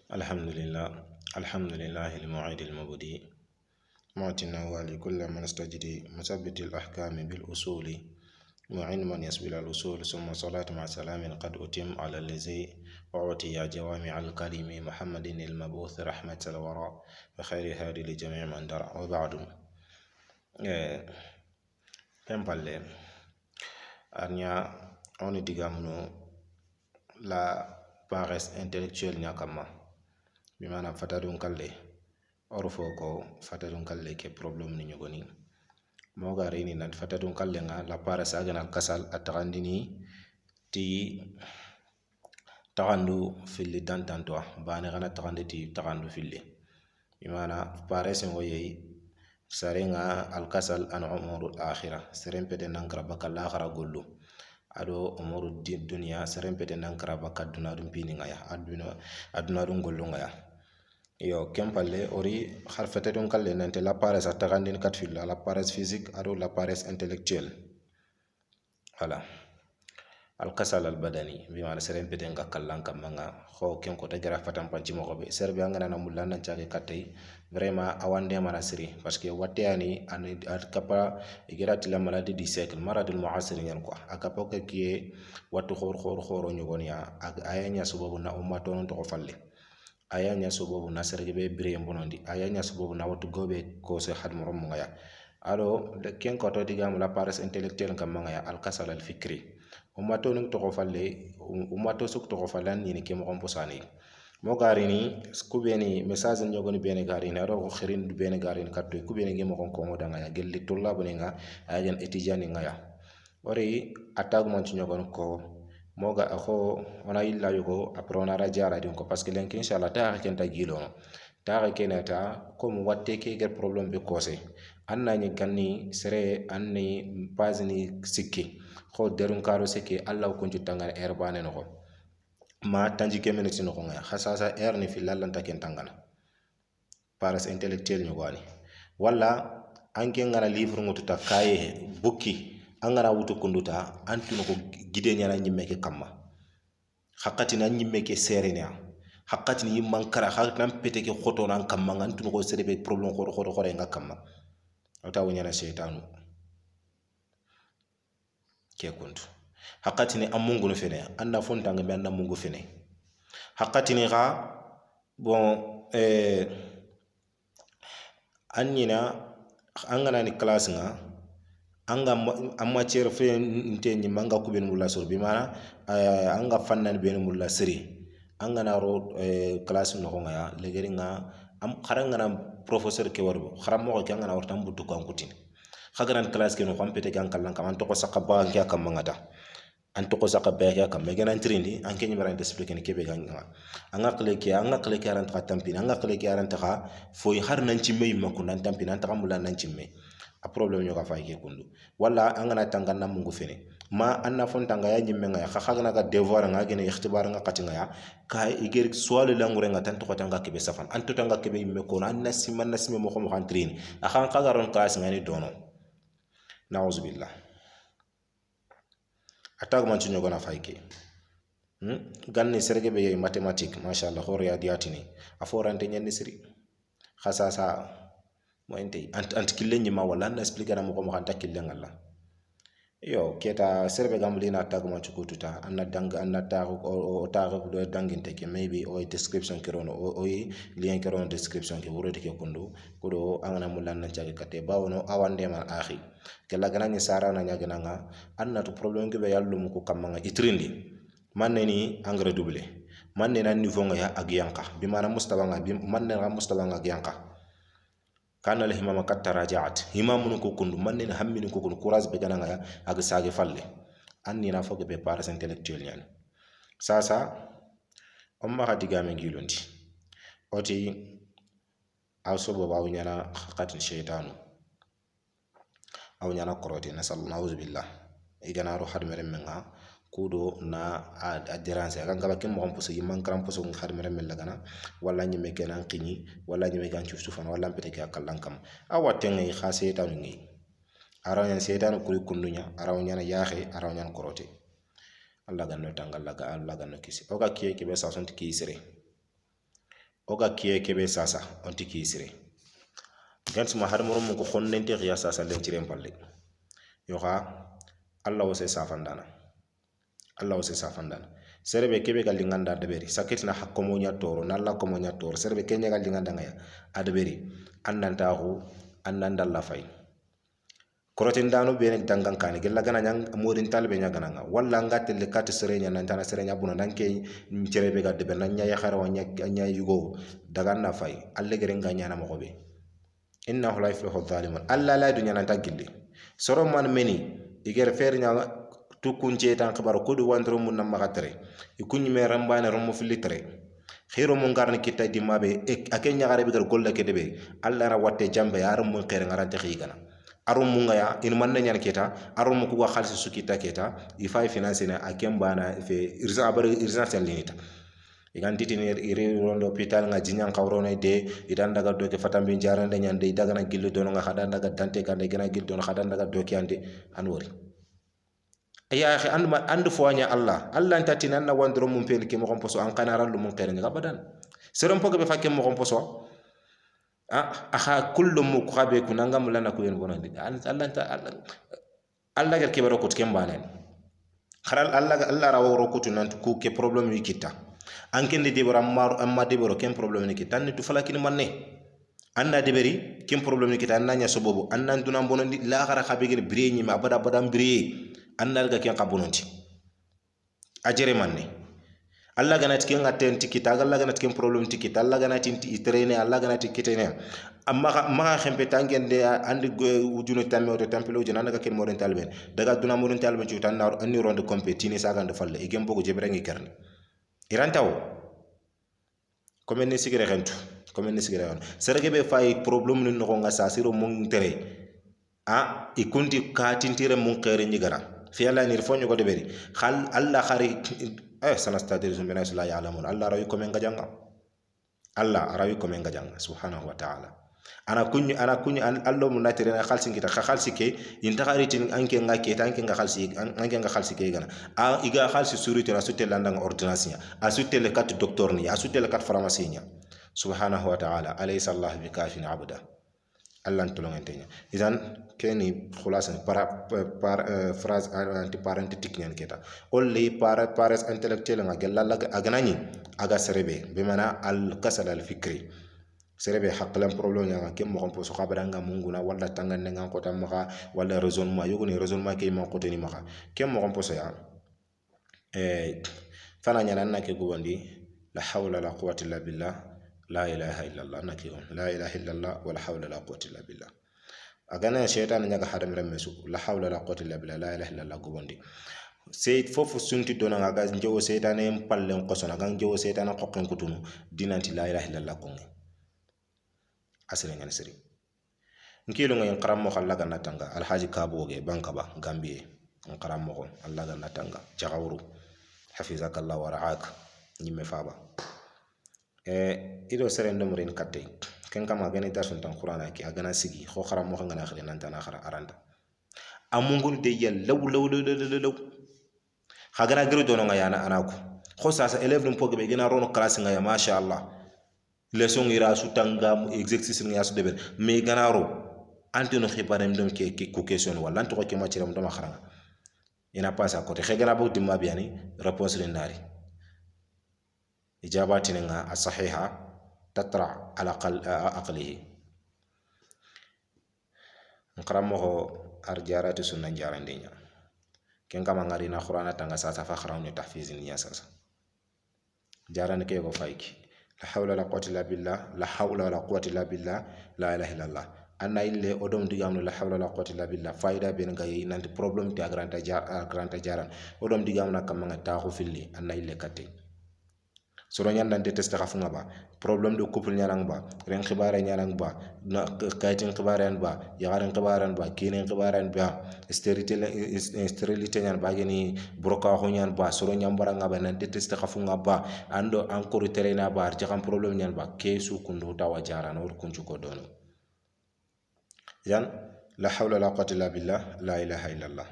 الحمد لله. الحمد لله المعيد المبدي معطي النوال كل من استجدي مثبت الأحكام بالأصول معين من يسبل الأصول ثم صلاة مع سلام قد أتم على الذي أعطي جوامع الكلم محمد المبعوث رحمة الورى وخير هادي لجميع من درع وبعد كم بالله أرنيا أوني ديغامنو la paresse intellectuelle ñakama bimana fatadun kalle orfo ko fatadun kalle ke problem ni ñogoni mogari ni nan fatadun kalle nga la paresse agana kasal atagandini ti tagandu filli dantanto bane gana tagandi ti tagandu filli bimana paresse ngo yeyi sarenga al kasal an umurul akhirah serempede nankara bakal akhirah gollu ado umuru dunia serempete nankara baka dunadum pini ngaya adunadum gollu ngaya yo kempalle ori harfete don kalle nante la paresse atagandin kat filla la paresse physique ado la paresse intellectuelle voilà al kasal al badani bi mala serempete nga kallan kamanga kho ken ko tagara fatam panci mo be serbe ngana na mulla nan ciage katay vraiment awande mana siri parce que watte ani an kapa igirati la maladie du siècle maradul muasir ñan quoi akapa ke ki wattu khoro ñogonia ak ayanya subabu na ummato non to falle ayanya subabu na serge be bire bonondi ayanya subabu na wattu gobe ko se had morom ngaya alo de ken ko to digam la paresse intellectuelle kamanga ya al kasal al fikri ummato non to falle ummato suk to fallan ni ke mo komposani mo garini kubeni message ñogoni bene garini aro ko khirin du bene garini katto kubeni ngemo kon ko modanga ya gelli tullabo ni nga ayen étudiant nga ya ori attaque man ci ñogon ko moga ako ona illa yugo après on a radiala din ko parce que len inshallah ta ken ta gilo ta kenata comme watte ke get problème be kose anna ni ganni sere anni pasini sikki ko derun karo sikki allah ko jutanga erbane no ko ma tanji ke minute no ngaya khasasa ni fi lallanta ken tangana paresse intellectuelle ñogani wala anke ngana livre ngotuta kaye bukki angana wutu kunduta antuno ko gide nyana nyimme ke kamma hakati na nyimme ke serenia hakati ni mankara haknan pete ke khoto nan kamma antuno ko serebe problem khoro nga kamma ota wonyana shaytanu ke kuntu hakati ni amungu no fene anda fonta ngambe anda mungu fene hakati ni ga bon annina angana ni classe nga anga matière fe nte ni manga kuben mulla sur bi mana anga fannan ben mulla siri anga na ro classe no nga legeri nga am kharanga na professeur ke warbo kharam mo ko anga na wartam butu ko ankutin khagaran classe ke no kompete kan kallan kam to ko sakaba ngia kam ngata an to ko sakaba ya kam megana trindi an kenyi mara expliquer ni kebe ganga anga kle ke aran ta tampina anga kle ke aran ta fo har nan ci mey makko nan tampina ta mulla nan ci mey a problème ñoga fay ke kundu wala angana tangana mungu fene ma anna fontanga ya nyimme nga ya khagana ga devoir nga gene ikhtibar nga katinga ya ka iger swal langure nga tanto tanga ke be safan anto tanga ke be imme ko anna siman nasime mo ko mo kantrin akhan kagaron class ngani dono na'uz billah atag man ci ñoga na fay ke ganni serge be mathématique machallah khor ya diatini aforante ñen siri khasasa mo ente ant killenyi ma wala na expliquer na mo ko xanta killen Allah yo keta serbe gamlina tagma chukututa anna dang anna ta o ta ko do danginte ke maybe o description ke rono o lien ke rono description ke wuro ke kundu kudo angana mulan na jage kate bawno awande man akhi ke lagana ni sara na nyaga nga anna to problem ke be yallum ko kamanga itrindi manne ni engrais doublé manne na niveau nga ya agyanka bi mana mustawa nga bi manne nga mustawa nga agyanka kana le himama katta rajaat himamun ko kundu manne hammin ko kundu courage be gananga ya ag sage falle anni na foge be paresse intellectuelle yani sasa umma hadiga men gilondi oti awsobo bawu nyana khaqatin shaytanu aw nyana koroti nasal na'uz billah igana ro hadmere menga kudo na a déranger kan gaba kem mo puso yimman kram puso ngar mere mel lagana wala nyi me kenan qini wala nyi me kan ciustu fan wala pete ke kallan kam awaten ngi khase tan ngi araw setan ko kundunya araw nyana yaxe araw nyan korote Allah ganno tangal laga Allah ganno kisi o ka kiye ke be sa sonti ki sire oga kiye kebe sasa onti kisire gans ma har mo ko khonnente xiya sasa len cirem palle yo xa allah wo se safandana allah wo se safandana serebe kebe gal linganda deberi saketina hakkomo nya toro nalla komo nya toro serebe kenya gal linganda ngaya adeberi annanta hu annanda la fay korotin dano be nek dangan kane gella gana nyang modin talbe nya gana nga walla ngate le kat serenya nan tana serenya buna nanke cerebe ga debe nan nya ya khara wanya nya yugo daga na fay alle gere nga nya na mo be innahu la yuflihu adh-dhalimun alla la dunya nan tagilli soro man meni igere fer nya tukunce tan khabar ko du wandro mun nam magatere ikunni me rambane romo filitre khiro mun garni kita di mabe akenya gare bi gar golla ke debe alla ra watte jambe yarum mun khere ngarante khigana arum mun ngaya in man nyan kita arum ko wa khalsi sukita kita ifay finance na akem bana fe urgence linita igan ditini iri rondo hospital nga jinyan kawrona de idan daga doke fatambi jarande nyande daga na gillu dono nga khada daga dante kande gina gillu dono khada daga doke ande anwori ya akhi and foanya allah ntati nan na wandro mum pel ke mo komposo an kanara lu mun kere nga badan serom poke be fakke mo komposo aha kullu mu khabe kunanga mulana ko yen bonandi allah gar ke baro ko tkembane kharal allah rawo rokutu nan ku ke problem wi kita anken de debora amma deboro ken problem ni kita ni tu falakini manne anna deberi ken problem ni kita anna nya sobobo anna duna bonondi la khara khabe gir bireñi ma bada badam bire anna ga ken qabononti ajere manne allah ganati ken ngaten tikita allah ganati ken problem tikita allah ganati itrene allah ganati kitene amma ma khempe tangen de andi wujuno tamme o tampelo jina naga ken moren talben daga duna moren talben ci tan na anni ronde competini saga de falle igem bogo jebrengi kerni irantawo komen ni sigire rentu komen ni sigire on serege be fay problem ni no nga sasiro mun tere ikunti katintire mun kere nyigara fi alla ni fonyo ko deberi khal alla khari sanastadir zumbina la ya'lamun alla rawi komen gajanga alla rawi komen gajanga subhanahu wa ta'ala ana kunyu allo mun natere na khalsi ngita khalsi ke inta kharitin anke ngake tanke nga khalsi ke gana iga khalsi surite na sutte landanga ordonnance a sutte le kat docteur ni a sutte le kat pharmacie ni subhanahu wa ta'ala alaysa allah bikafin abda allah ntolongentenya idan keni khulasan par phrase anti parenthetique nyen keta olli pares intellectuel nga gella aganani aga serebe be mana al kasal al fikri serebe haklan problem nga kem mo ko so khabaranga munguna wala tangane nga ko tamaka wala raisonnement yogoni raisonnement kay man ko teni maka kem mo ko so ya fana nyana nake ko wandi la hawla la quwwata illa billah la ilaha illa allah nake on la ilaha illa allah wala hawla la quwwata illa billah agana shaytan nyaga hadam remesu la hawla la quwwata illa billah la ilaha illa allah ko wandi seyt fofu sunti dona nga ga njowo seytane pallen qosona ga njowo seytane qokken kutunu dinanti la ilaha illa allah ko asere ngane seri nkilo ngay qaram mo khalla ganna tanga alhaji kaboge banka ba gambie qaram mo allah ganna tanga jagawru hafizakallah wa ra'ak nyimme faba ido sere ndomrin katte ken kama gane ta sun tan qur'ana ki agana sigi kho qaram mo ngana khire nan tan akhara aranda amungul de yel law khagana gero dono ngayana anako kho sasa élève dum poge be gina rono classe ngaya masha allah leçon ira su tangam exercice nga su debe me ganaro antino khibarem dom ke ko question wala anto ko ma ciram dama kharanga ina passa côté khegana bo dimma biani réponse le nari ijabati nga as-sahiha tatra ala aqlihi nkramo arjaratu sunna jarandenya ken kama ngari na qur'ana tanga sasa fa kharawnyo tahfizin ya sasa jaran ke ko fayki la hawla la quwwata illa billah la hawla wala quwwata illa billah la ilaha illallah anna ille odom digamno la hawla la quwwata illa billah faida ben ngay nanti problem ti agranta jaran odom digamna kam nga taxu filli anna ille katte soro nyan nan test xafunga ba problem de couple nyalang ba ren xibare nyalang ba na kaytin xibaren ba yagaran xibaran ba kinen xibaran ba sterilité nyan ba geni broka ho nyan ba soro nyambara nga ba nan test xafunga ba ando encore terena ba jaxam problem nyan ba kesu kundu tawa jaran or kunju ko dono yan la hawla la quwwata illa billah la ilaha illallah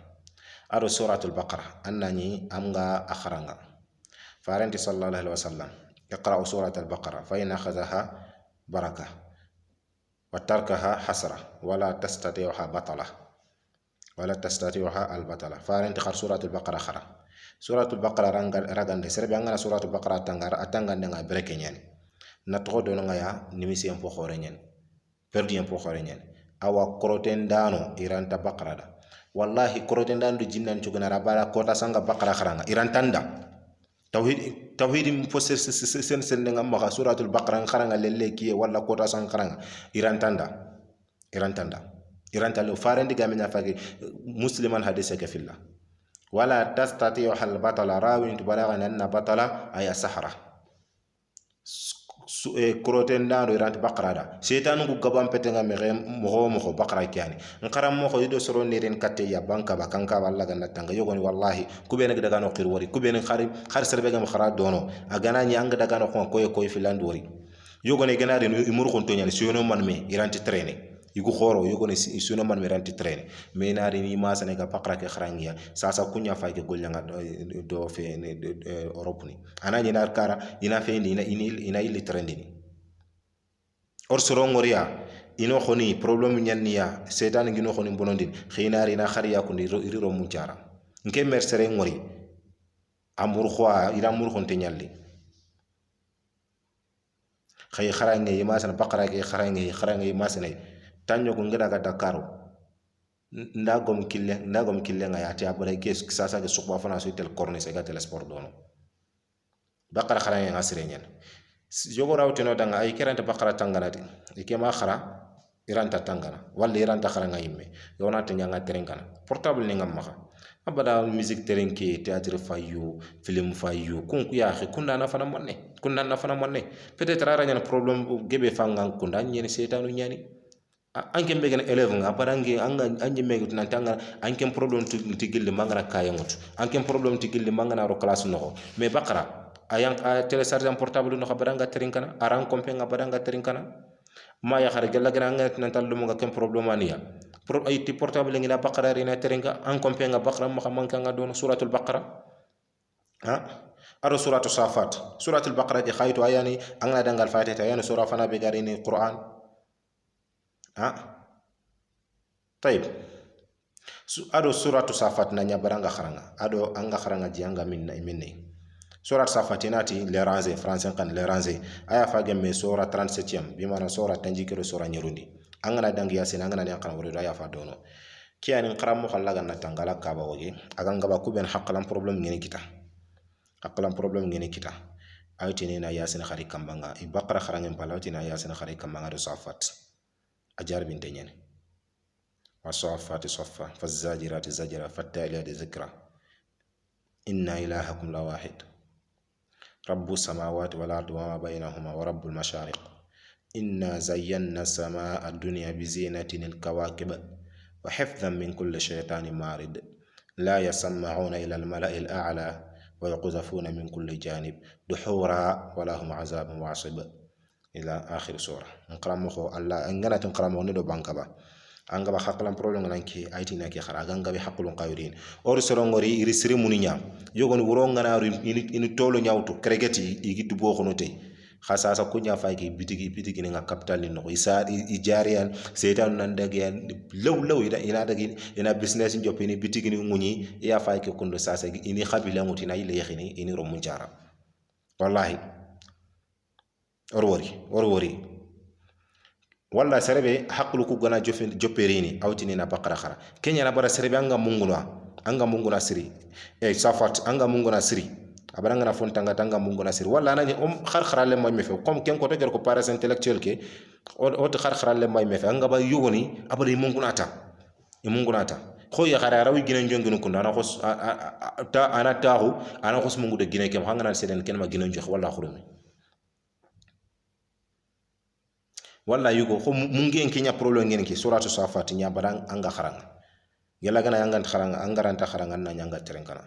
aro suratul baqara annani amga akharanga farenti sallallahu alaihi wasallam اقرأ سورة البقرة فإن أخذها بركة وتركها حسرة ولا تستطيعها بطلة ولا تستطيعها البطلة. فارنت خر سورة البقرة خرا سورة البقرة رغان سربي أنغنا سورة البقرة أتنغان نغا بريكي نيان نتغو دونو يا نمسي ينفو خوري نيان perdi en pokhore nyen awa koroten dano iranta bakara da wallahi koroten dano jinnan cugana rabala kota sanga bakara kharanga irantanda tauhid fo sen ngam ma suratul baqara kharanga lelle kiye walla kota sang kharanga irantanda farandi gamenya fage musliman hadise ke fillah wala tastati hal batala rawin tubalaga anna batala ay sahara koroten dano iranti bakara da setan gu gaban petenga mere mo bakara kyani nkaram mo ido soro niren katte ya banka ba kanka walla ganna tanga yogoni wallahi kubene daga no qir wori kubene khar serbe gam khara dono agana nya anga daga no koy filand wori yogoni ganari imur kon to nyani siono man me iranti trainer igu khoro yogoni siono man me iranti trainer me nari ni ma sane ga bakara ke kharangiya sasa kunya fa ke golyanga do fe Europe ni anani nar kara ina fe ni ina ili trendini or sorongoria ino khoni problem nyanniya setan ngino khoni bonondin khinari na khariya ko riro muncara nke mersere ngori amur khwa ira mur khonte nyalli khay kharange yima san bakara ke kharange masane tanyo ko ngada ga dakaro ndagom kille nga yati abare ke sasa ke sukba fana so tel corne se ga tel sport dono bakara kharange ngasire nyen yogo rawtino danga ay keranta bakara tanganati ikema khara iranta tangana walla iranta kharanga yimme yona tanyanga terenkana portable ni ngam maha abada musique terenke théâtre fayu film fayu kun ya khi kunna na fana monne peut-être ara nyana problème gebe fangan kunda nyeni setanu nyani anke mbegen élève nga parangi anje megi nan tanga anke problème tigilli mangara kayangut anke problème tigilli mangana ro classe no mais bakara ayang télécharger portable no khabaranga terinkana aran kompenga baranga terinkana ma ya khare gella gana ngat nan tallu nga kem problème aniya pro ay ti portable ngi la bakara rina terinka an kompenga bakara ma khamanka nga don suratul baqara ha aro suratul suratul baqara di khaytu ayani angna dangal fatiha ayani sura fana be garini qur'an ha طيب ado suratu safat na nyabaranga kharanga ado anga kharanga jianga minni surat safatinati le ranze français kan le ranze aya fagemme sura 37e bi mana sura tanjikiro sura nyerundi angana dangi yasin angana ne kan wori aya fa dono kiyani qaram mo khallaga na tangala kaba wogi aganga ba kuben hakalam problem ngene kita aytini na yasin khari kambanga ibaqara kharanga palati na yasin khari kambanga do safat ajar binte nyene والصافات صفا فالزاجرات زجرا فالتاليات ذكرا إن إلهكم لواحد رب السماوات والأرض وما بينهما ورب المشارق إنا زينا السماء الدنيا بزينة الكواكب وحفظا من كل شيطان مارد لا يسمعون إلى الملأ الأعلى ويقذفون من كل جانب دحورا ولهم عذاب واصب إلى آخر سورة نقرأ مخو الله أننا تنقرأ مخو ندو بانكبا anga ba hakalan problem nanki aiti na ke khara ganga be hakulun qayrin or sorongori iri siri muninya yogon wuro ngana ini tolo nyawto kregeti igitu bo khono tay khasa sa kunya fayki bitigi nga capital ni no isa ijarian setan nan dagi law ina dagi ina business njopini bitigi ni nguni ya fayki kundo sasa ini khabila ngutina ile yakhini ini romun jara wallahi orwori walla serebe haklu ku gana joperini awtini na bakara khara kenya na bara serebe anga munguna siri safat anga munguna siri abaranga na fontanga tanga munguna siri walla nani khar khara le may mefe comme ken ko to ko paras intellectuel ke o to khar khara le may mefe anga ba yugoni abari mungunata ko ya khara rawi ginen jonginu kunda ana khos ana tahu ana khos mungu de gine kem hanga na seden ken ma ginen jox walla khurumi walla yugo ko mungen kinya problem ngene ki suratu safat nya barang anga kharanga yalla gana yanga kharanga angaranta kharanga na nyanga terenkana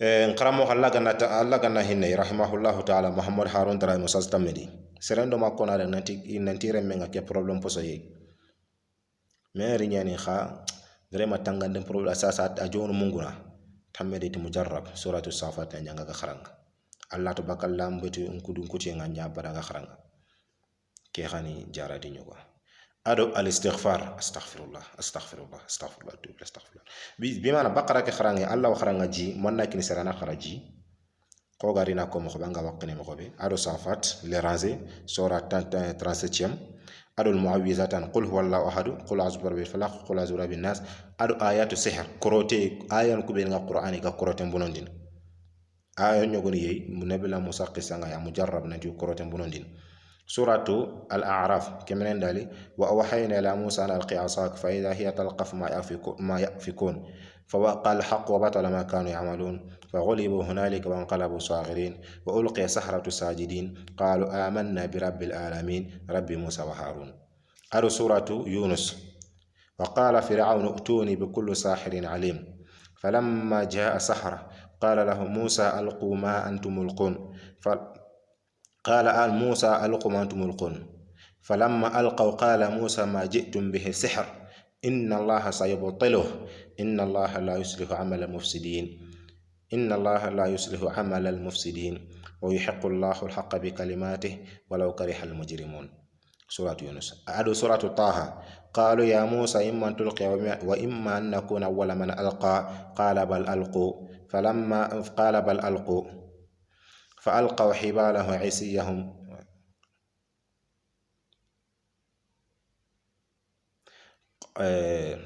nkaramo Allah gana hinne rahimahullahu ta'ala Muhammad Harun Dara Musaz Tamedi serendo makona de nanti remenga ke problem poso yi meri nyani kha vraiment tangande problem asasa ajonu munguna tamedi ti mujarrab suratu safat nya nyanga kharanga Allah to bakalla mbeti nkudun kuti nganya baraga kharanga ke khani jaradi nyugo ado al istighfar astaghfirullah astaghfirullah astaghfirullah tu astaghfirullah bi mana bakara ke kharanga Allah wa kharanga ji monna kini sarana kharaji ko garina ko mo banga wakne mo be ado safat le ranger sura 37e ado al muawwizatan qul huwallahu ahad qul a'udhu birabbil falaq qul a'udhu birabbin nas ado ayatu sihr korote ayan ku be nga qur'ani ka korote bonondin aya nyogoni yey nabila musa qisanga ya mujarrab nanti korote bonondin suratu al-a'raf kemenen dali wa awhayna ila musa an alqi asak fa idha hiya talqaf ma yafikun فوقع الحق وبطل ما كانوا يعملون فغلبوا هنالك وانقلبوا صاغرين وألقي سحرة ساجدين قالوا آمنا برب العالمين رب موسى وهارون أرى سورة يونس وقال فرعون ائتوني بكل ساحر عليم فلما جاء سحرة قال له موسى ألقوا ما أنتم ملقون قال موسى ألقوا ما أنتم ملقون فلما ألقوا قال موسى ما جئتم به سحر إن الله سيبطله إن الله لا يصلح عمل المفسدين إن الله لا يصلح عمل المفسدين ويحق الله الحق بكلماته ولو كره المجرمون سورة يونس أدو سورة طه قالوا يا موسى إما أن تلقي وإما أن نكون أول من ألقى قال بل ألقوا فلما قال بل ألقوا فألقوا حبالهم عصيهم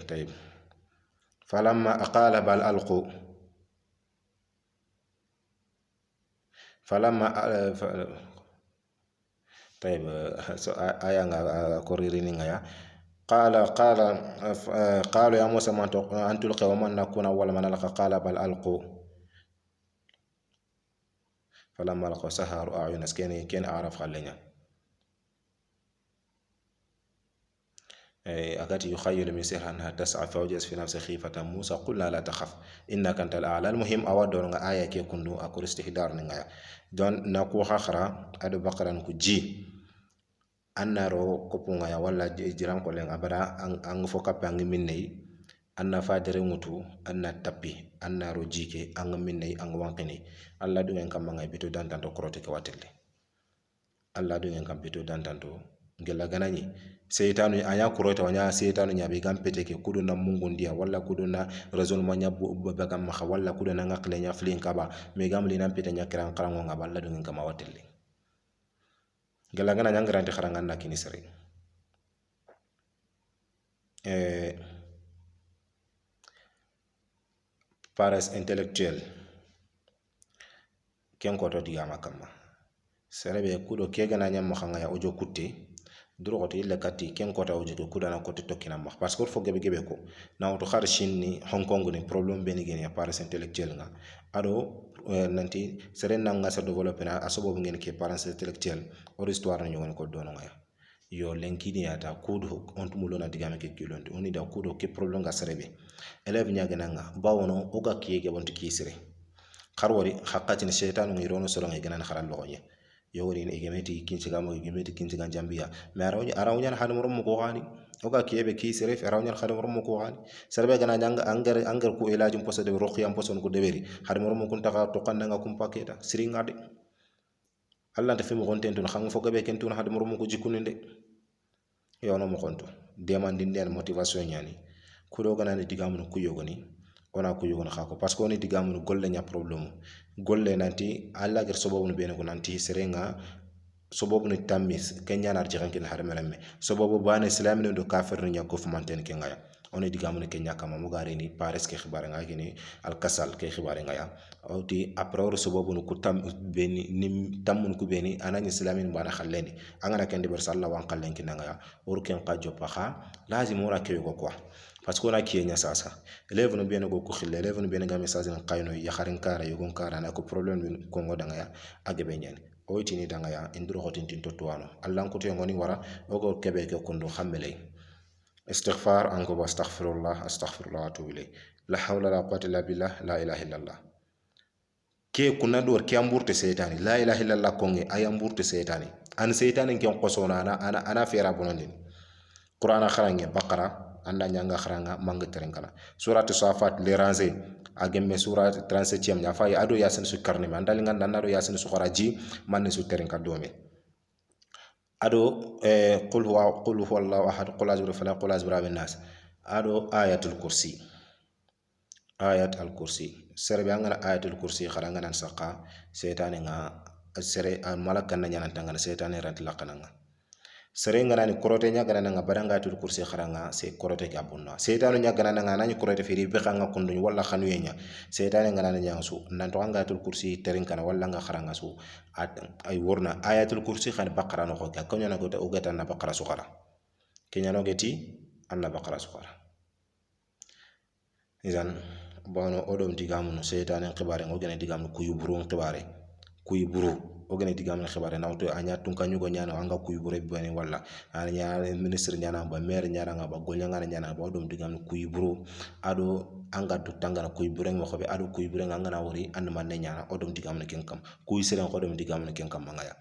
طيب فلما قال بل ألقوا فلما طيب آية كوريريني يا قالوا يا موسى أن تلقي ومن نكون أول من ألقى قال بل ألقوا فلما ألقوا سحروا أعين كان أعرف خلينا أكاد يخيل من سحر أنها تسعى فوجس في نفس خيفة موسى قلنا لا تخف إنك أنت الأعلى المهم أود أن آية كي كندو أكو استحضار نغايا دون نكو خخرا أدو بقرا نكو جي أنا رو كوبونغايا ولا جيران كولين أبدا أن فوكا بانغ مني أن فادر موتو أن تبي أن رو جيكي أن مني أن وانقني الله دو ين كام بيتو دان تانتو كروتي كواتلي الله دو ين كام بيتو دان تانتو ngela ganani seytanu anya kurota wanya seytanu nya be gampete ke kudu na mungu ndia wala kudu na raison manya baga maha wala kudu na ngakle nya flin kaba me gamli na pete nya kiran karango ngaba la du ngama watelle ngela ganani nya ngrante kharangan na kini sere pares intellectuel ken ko to diga makama serebe kudo ke gananya mahanga ya ojo kutte drogoto illa kati ken kota wujito kudana kote tokkina ma parce que fo gebe gebe ko na auto khar shinni hong kong ni problem beni gene ya parents intellectuel nga ado nanti serena nga sa developper na asobo ngene ke parents intellectuel or histoire ñu won ko dono nga yo lenkini ata kudo on tumulo na digame ke kilondi oni da kudo ke problem nga serebe eleve nya gana nga bawono oga kiyege bonti kisire kharwori haqqati ni shaytanu ngi rono solo ngi gana kharal logoye yowri ne gemeti kinci gamo gemeti kinci gan jambia me arawnya hanu murum ko gani oga kiyebe ki seref arawnya hanu murum ko gani serbe gana janga angar ku ilajum poso de ruqyam poso ko deberi hanu murum kun taka to kanda nga kum paketa siringa de Allah ta fimu gonten tun xang fo gabe ken tun hanu murum ko jikuninde yono mo konto demandin den motivation nyani ku do gana ni digamu ku yogoni ona ku yogon xako parce que oni digamu golle nya problème golle nanti alla ger sobobu no bene ko nanti serenga sobobu ni tamis kenya nar jirankin harmeremme sobobu bana islamin do kafir nya ko fumanten ke ngaya oni digamu kenya kama mo gare ni pares ke khibare nga gini al kasal ke khibare ngaya awti après sobobu no kutam beni nim tamun ku beni anani islamin bana khalleni angana kendi ber sallallahu wan kallen kin ngaya or ken qajo paha lazim ora ke ko quoi parce que on a kienya sasa élève no bien go ko khille élève no bien ga message na qayno ya kharin kara yogon kara na ko problème ko ngoda ngaya agebe nyen o tini danga ya indro hotin tin totwano allah ko te ngoni wara o ko kebe ke kondo xamele istighfar an ko astaghfirullah astaghfirullah wa atubu ilay la hawla la quwwata illa billah la ilaha illallah ke kunna dor ke amburte seytani la ilaha illallah konge ay amburte seytani an seytani ken qosona ana fera bonondin qur'ana kharange baqara anda nyanga kharanga mang teren kana suratu safat le ranze agemme surat 37e nya fa ado yasin su karne man dalinga nando yasin su kharaji man su teren ka dome ado qul huwa allahu ahad qul azbir fala qul azbir bin nas ado ayatul kursi ayat al kursi serbe angana ayatul kursi kharanga nan saqa setane nga sere malaka na nyana tangana setane rat lakananga sere ngana ni korote nya gana nga badanga ayatul kursi kharanga se korote ka bunna setane nya gana nga nani korote firi be khanga kundu walla khanu yenya setane ngana nya su nan to anga ayatul kursi terin kana walla nga kharanga su ay worna ayatul kursi khan baqara no ko ka konya na ko ugata na baqara su khara kenya no geti anna baqara su khara izan bono odom digamu seytane xibare ngo gene digamu kuyu buru xibare kuyu buru o gene digamu xibare nawto anya tun kanyu go nyano anga kuyu buru bene wala anya ministre nyana ba maire nyana nga ba golnya ngana nyana ba odom digamu kuyu buru ado anga du tangana kuyu buru ngo xobe ado kuyu buru nga na wori and man nyana odom digamu kenkam kuyu seren odom digamu kenkam mangaya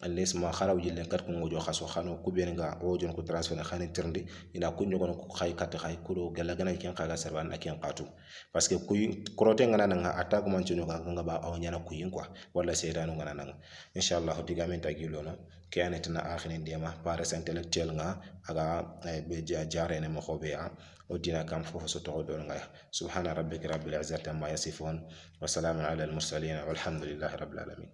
les ma kharaw jillen kat ko ngojo khaso khano ku ben nga o jon ko transfer khani tirndi ina ku nyogo ko khay kat khay ku do gala gana ken khaga serban na ken qatu parce que ku krote ngana nga attaque man ci nyoga nga ba aw nyana ku yin quoi wala seydanu ngana nga inshallah digamen tagilo no ke anetina akhini ndema pares intellectuel nga aga be jare ne mo khobe ya o dina kam fofo so to do nga subhana rabbika rabbil izzati amma yasifun wa salamun ala al mursalin walhamdulillahi rabbil alamin